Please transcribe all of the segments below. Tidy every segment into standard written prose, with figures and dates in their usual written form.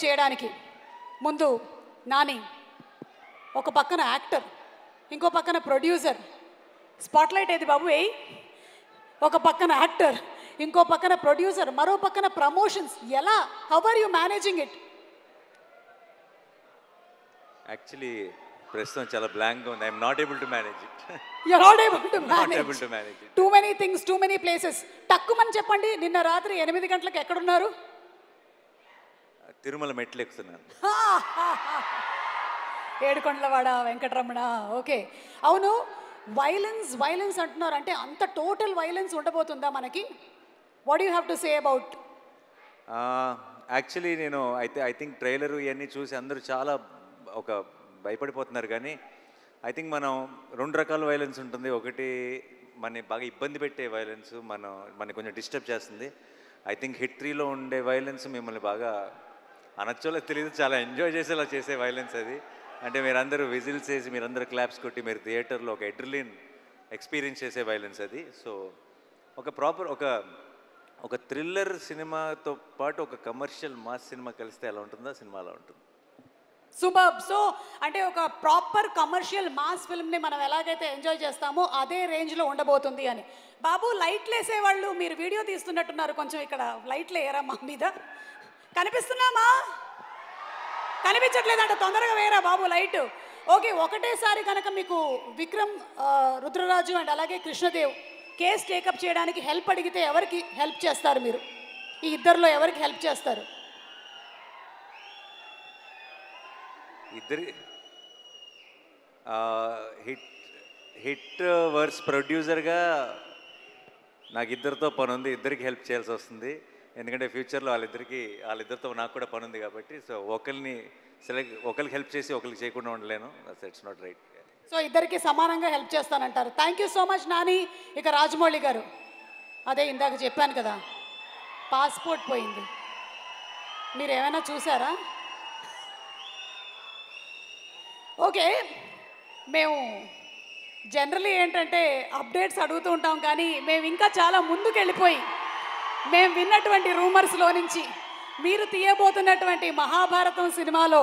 చేయడానికి ముందు నాని ఒక పక్కన యాక్టర్, ఇంకో పక్కన ప్రొడ్యూసర్. స్పాట్లైట్ ఏది బాబు ఏయ్. ఒక పక్కన యాక్టర్, ఇంకో పక్కన ప్రొడ్యూసర్, మరో పక్కన ప్రమోషన్స్. ఎలా, how are you managing it? Actually ప్రస్తుతం చాలా బ్లాంక్గా ఉంది. I'm not able to manage it. You are not able to not able to manage it. Too many things, too many places. తక్కువని చెప్పండి, నిన్న రాత్రి 8 గంటలకు ఎక్కడున్నారు? తిరుమల మెట్లు ఎక్కుతున్నాను. ఏడుకొండలవాడ వెంకటరమణ. ఓకే, అవును. వైలెన్స్ అంటున్నారు, అంటే అంత టోటల్ వైలెన్స్ ఉండబోతుందా మనకి? What you have to say about? Actually నేను ఐ థింక్ ట్రైలర్ ఇవన్నీ చూసి అందరూ చాలా ఒక భయపడిపోతున్నారు. కానీ ఐ థింక్ మనం 2 రకాల వైలెన్స్ ఉంటుంది. ఒకటి మన బాగా ఇబ్బంది పెట్టే వైలెన్స్, మనని కొంచెం డిస్టర్బ్ చేస్తుంది. ఐ థింక్ హిట్ 3లో ఉండే వైలెన్స్ మిమ్మల్ని బాగా అనొచ్చోలో తెలియదు, చాలా ఎంజాయ్ చేసేలా చేసే వైలెన్స్ అది. అంటే మీరందరూ విజిల్స్ వేసి, మీరందరూ క్లాప్స్ కొట్టి, మీరు థియేటర్లో ఒక ఎడ్రిలిన్ ఎక్స్పీరియన్స్ చేసే వైలెన్స్ అది. సో ఒక ప్రాపర్ ఒక థ్రిల్లర్ సినిమాతో పాటు ఒక కమర్షియల్ మాస్ సినిమా కలిస్తే ఎలా ఉంటుందో సినిమా అలా ఉంటుంది. సూపర్. సో అంటే ఒక ప్రాపర్ కమర్షియల్ మాస్ ఫిల్మ్ని మనం ఎలాగైతే ఎంజాయ్ చేస్తామో అదే రేంజ్లో ఉండబోతుంది అని. బాబు, లైట్లు వేసేవాళ్ళు మీరు వీడియో తీస్తున్నట్టున్నారు, కొంచెం ఇక్కడ లైట్లు వేయరా మా మీద? కనిపిస్తున్నామా? కనిపించట్లేదంట, తొందరగా వేయరా బాబు లైట్. ఓకే, ఒకటేసారి కనుక మీకు విక్రమ్, రుద్రరాజు అండ్ అలాగే కృష్ణదేవ్ కేస్ టేకప్ చేయడానికి హెల్ప్ అడిగితే ఎవరికి హెల్ప్ చేస్తారు మీరు? ఈ ఇద్దరిలో ఎవరికి హెల్ప్ చేస్తారు? ఇద్దరి హిట్ వర్స్ ప్రొడ్యూసర్గా నాకు ఇద్దరితో పని ఉంది. ఇద్దరికి హెల్ప్ చేయాల్సి వస్తుంది, ఎందుకంటే ఫ్యూచర్లో వాళ్ళిద్దరితో నాకు కూడా పని ఉంది కాబట్టి. సో ఒకరికి హెల్ప్ చేసి ఒకరికి చేయకుండా ఉండలేను. It's not right. సో ఇద్దరికి సమానంగా హెల్ప్ చేస్తానంటారు. Thank you so much Nani. ఇక రాజమౌళి గారు, అదే ఇందాక చెప్పాను కదా, పాస్పోర్ట్ పోయింది, మీరు ఏమైనా చూసారా? ఓకే, మేము జనరలీ ఏంటంటే అప్డేట్స్ అడుగుతూ ఉంటాం, కానీ మేము ఇంకా చాలా ముందుకు వెళ్ళిపోయి మేము విన్నటువంటి రూమర్స్లో నుంచి మీరు తీయబోతున్నటువంటి మహాభారతం సినిమాలో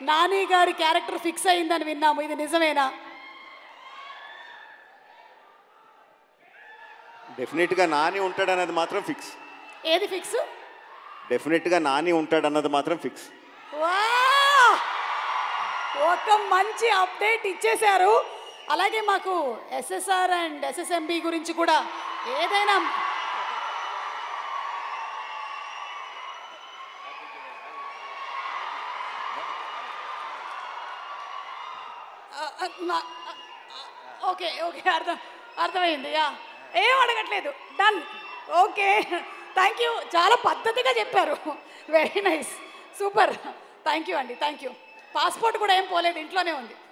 నాని గారి క్యారెక్టర్ ఫిక్స్ అయిందని విన్నాము. ఇది నిజమేనా? డెఫినెట్గా నాని ఉంటాడన్నది మాత్రం ఫిక్స్. ఏది ఫిక్స్? డెఫినెట్గా నాని ఉంటాడన్నది మాత్రం ఫిక్స్. ఒక మంచి అప్డేట్ ఇచ్చేశారు. అలాగే మాకు ఎస్ఎస్ఆర్ అండ్ ఎస్ఎస్ఎంబి గురించి కూడా ఏదైనా ఓకే ఓకే అర్థమైంది. యా, ఏం అడగట్లేదు. డన్. Okay, thank you. చాలా పద్ధతిగా చెప్పారు. Very nice, super. Thank you అండి, థ్యాంక్ యూ. పాస్పోర్ట్ కూడా ఏం పోలేదు, ఇంట్లోనే ఉంది.